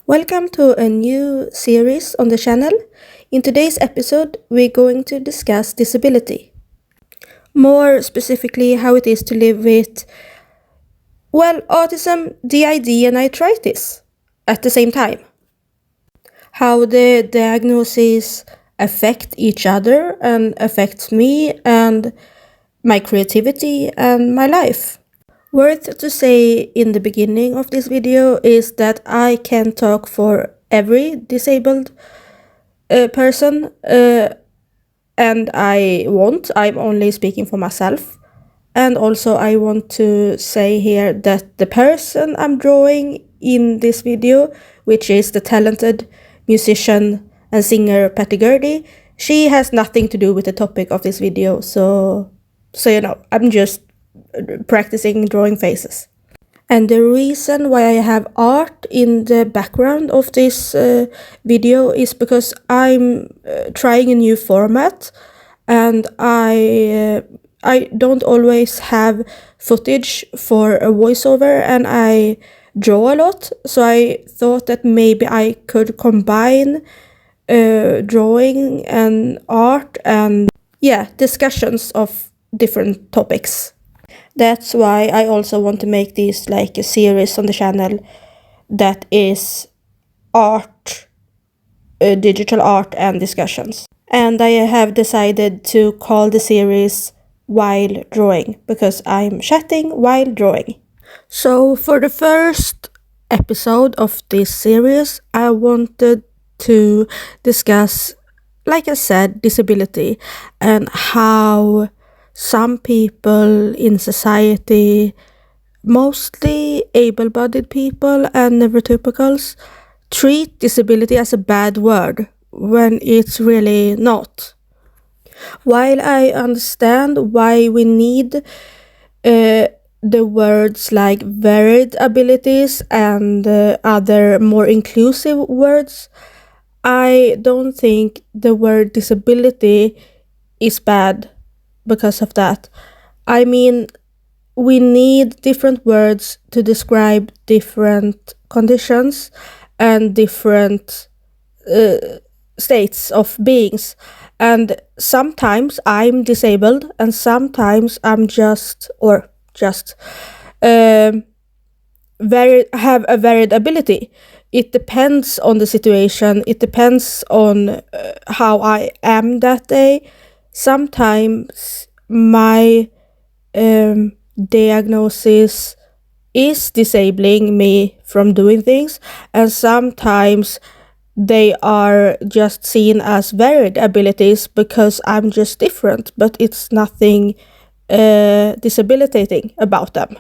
Welcome to a new series on the channel. In today's episode, we're going to discuss disability. More specifically, how it is to live with, autism, DID, and arthritis at the same time. How the diagnoses affect each other and affect me and my creativity and my life. Worth to say in the beginning of this video is that I can talk for every disabled person, and I won't. I'm only speaking for myself. And also I want to say here that the person I'm drawing in this video, which is the talented musician and singer Gurdy, she has nothing to do with the topic of this video, so I'm just practicing drawing faces. And the reason why I have art in the background of this video is because I'm trying a new format, and I don't always have footage for a voiceover, and I draw a lot, so I thought that maybe I could combine drawing and art and discussions of different topics. That's why I also want to make this like a series on the channel that is art, digital art and discussions. And I have decided to call the series While Drawing because I'm chatting while drawing. So for the first episode of this series, I wanted to discuss, like I said, disability and how some people in society, mostly able-bodied people and neurotypicals, treat disability as a bad word when it's really not. While I understand why we need the words like varied abilities and other more inclusive words, I don't think the word disability is bad because of that. I mean, we need different words to describe different conditions and different states of beings. And sometimes I'm disabled and sometimes I'm have a varied ability. It depends on the situation. It depends on how I am that day. Sometimes my diagnosis is disabling me from doing things, and sometimes they are just seen as varied abilities because I'm just different, but it's nothing disabilitating about them.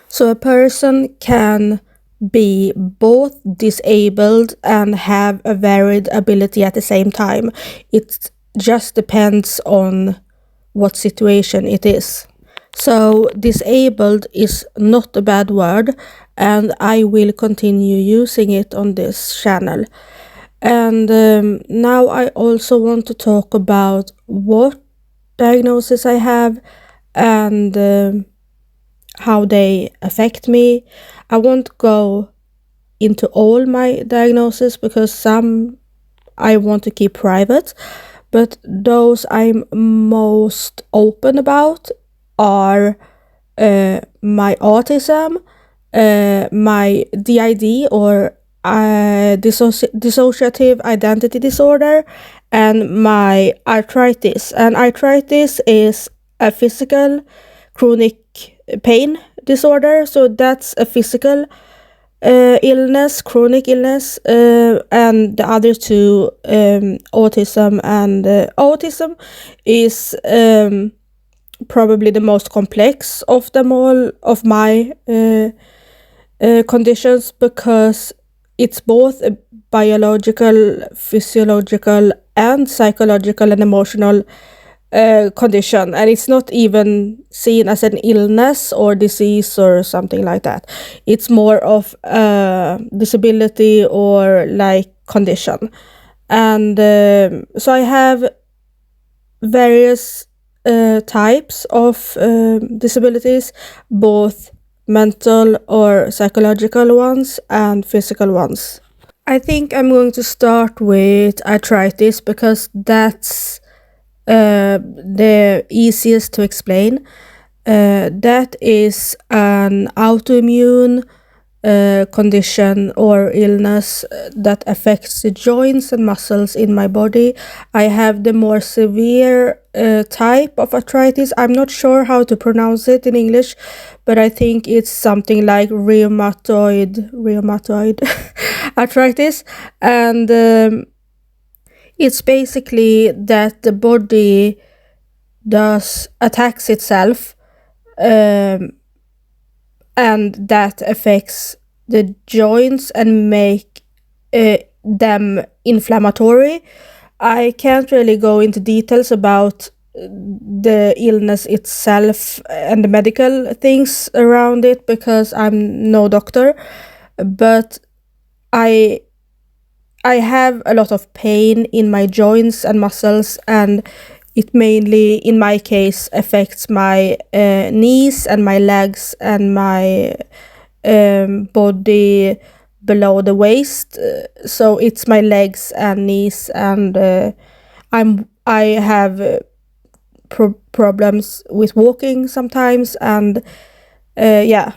So a person can be both disabled and have a varied ability at the same time. It just depends on what situation it is. So disabled is not a bad word, and I will continue using it on this channel. And now I also want to talk about what diagnosis I have and how they affect me. I won't go into all my diagnoses because some I want to keep private, but those I'm most open about are my autism, my DID or dissociative identity disorder, and my arthritis. And arthritis is a physical chronic pain disorder, so that's a physical illness, chronic illness, and the other two, autism, and autism is probably the most complex of them all, of my conditions, because it's both a biological, physiological, and psychological and emotional condition, and it's not even seen as an illness or disease or something like that. It's more of a disability or like condition. And so I have various types of disabilities, both mental or psychological ones, and physical ones. I think I'm going to start with arthritis because that's the easiest to explain. That is an autoimmune condition or illness that affects the joints and muscles in my body. I have the more severe type of arthritis. I'm not sure how to pronounce it in English, but I think it's something like rheumatoid arthritis, and it's basically that the body does attacks itself, and that affects the joints and make them inflammatory. I can't really go into details about the illness itself and the medical things around it because I'm no doctor, but I I have a lot of pain in my joints and muscles, and it mainly, in my case, affects my knees and my legs and my body below the waist. So it's my legs and knees, and I have problems with walking sometimes, and yeah.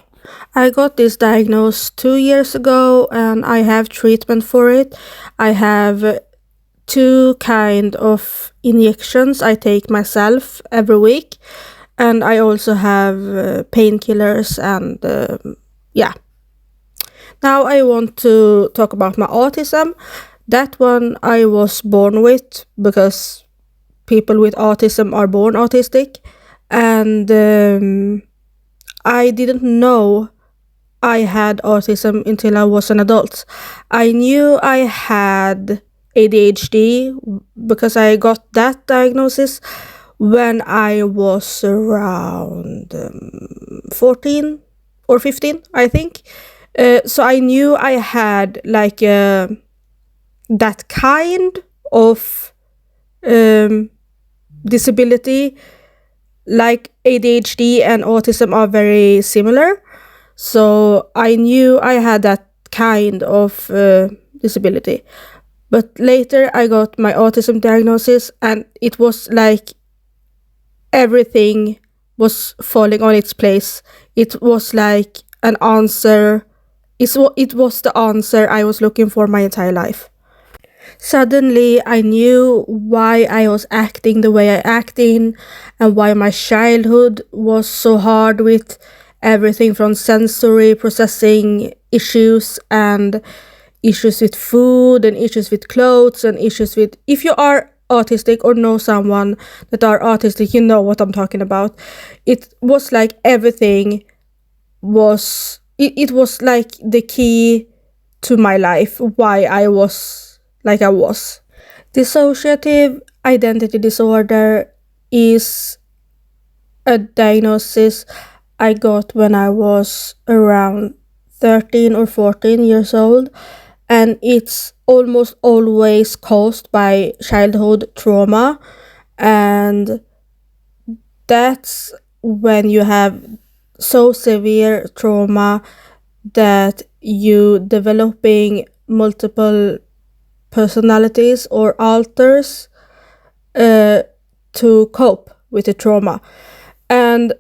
I got this diagnosed 2 years ago, and I have treatment for it. I have two kind of injections I take myself every week, and I also have painkillers, and yeah. Now I want to talk about my autism. That one I was born with because people with autism are born autistic, and I didn't know I had autism until I was an adult. I knew I had ADHD because I got that diagnosis when I was around 14 or 15, I think. So I knew I had like that kind of disability. Like ADHD and autism are very similar. So I knew I had that kind of disability. But later I got my autism diagnosis, and it was like everything was falling on its place. It was like an answer. It was the answer I was looking for my entire life. Suddenly, I knew why I was acting the way I acted, and why my childhood was so hard with everything from sensory processing issues and issues with food and issues with clothes and issues with... If you are autistic or know someone that are autistic, you know what I'm talking about. It was like everything was... It was like the key to my life, why I was like I was. Dissociative identity disorder is a diagnosis I got when I was around 13 or 14 years old, and it's almost always caused by childhood trauma, and that's when you have so severe trauma that you developing multiple personalities or alters to cope with the trauma. And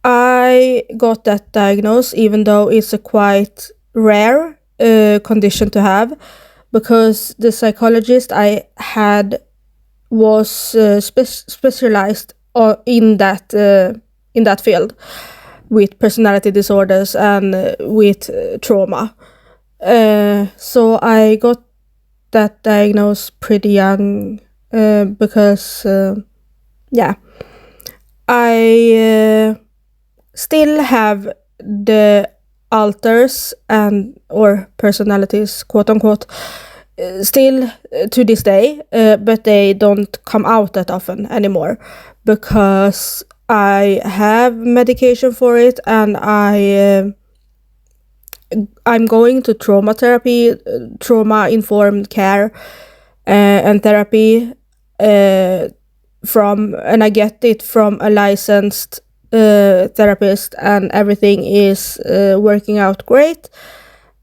I got that diagnosis even though it's a quite rare condition to have, because the psychologist I had was specialized in that field with personality disorders and with trauma. So I got that diagnosed pretty young because yeah, I still have the alters and or personalities, quote unquote, still to this day, but they don't come out that often anymore because I have medication for it, and I'm going to trauma therapy, trauma informed care, and therapy and I get it from a licensed therapist and everything is working out great.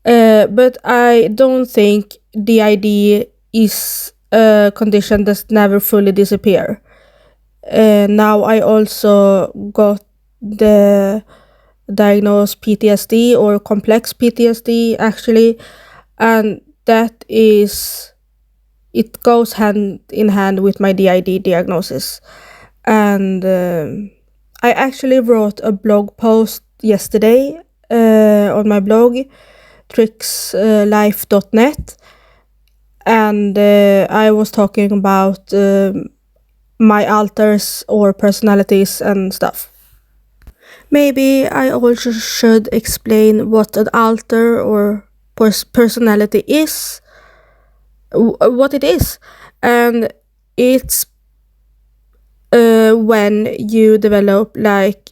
But I don't think DID is a condition that's never fully disappear. Now I also got the diagnosed PTSD or complex PTSD actually, and that is, it goes hand in hand with my DID diagnosis. And I actually wrote a blog post yesterday on my blog trickslife.net, and I was talking about my alters or personalities and stuff. Maybe I also should explain what an alter or personality is, what it is. And it's when you develop like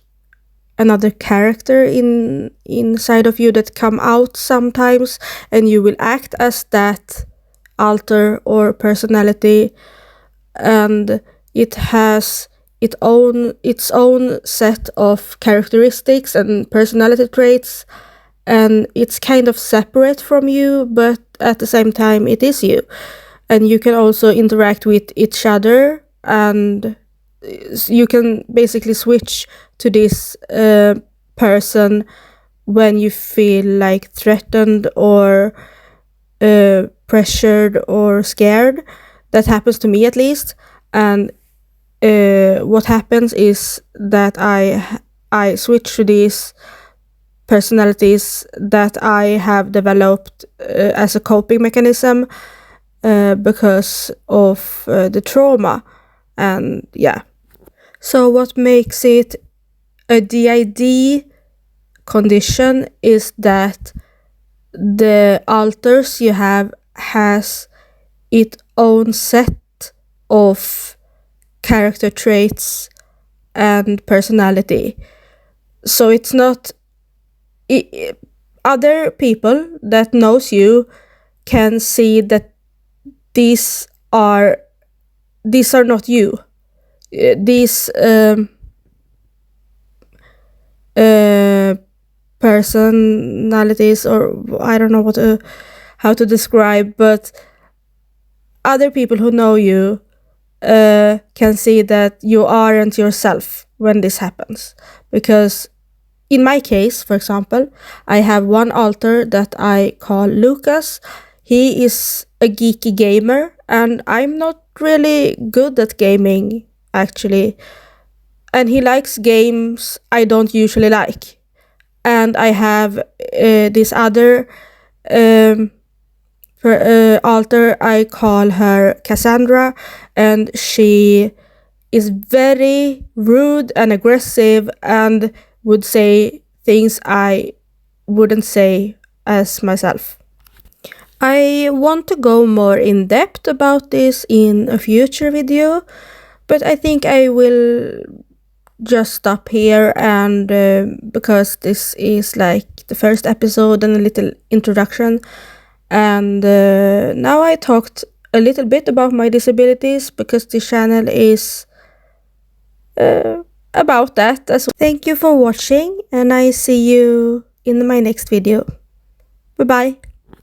another character inside of you that come out sometimes, and you will act as that alter or personality, and it has its own set of characteristics and personality traits, and it's kind of separate from you, but at the same time it is you. And you can also interact with each other, and you can basically switch to this person when you feel like threatened or pressured or scared. That happens to me at least. And what happens is that I switch to these personalities that I have developed as a coping mechanism because of the trauma. And yeah, so what makes it a DID condition is that the alters you have has its own set of character traits and personality. So it's not other people that knows you can see that these are not you. These personalities, or I don't know how to describe, but other people who know you can see that you aren't yourself when this happens. Because in my case, for example, I have one alter that I call Lucas. He is a geeky gamer, and I'm not really good at gaming, actually. And he likes games I don't usually like. And I have this other alter, I call her Cassandra, and she is very rude and aggressive and would say things I wouldn't say as myself. I want to go more in depth about this in a future video, but I think I will just stop here, and because this is like the first episode and a little introduction, and now I talked a little bit about my disabilities because this channel is about that as well. Thank you for watching, and I see you in my next video. Bye bye.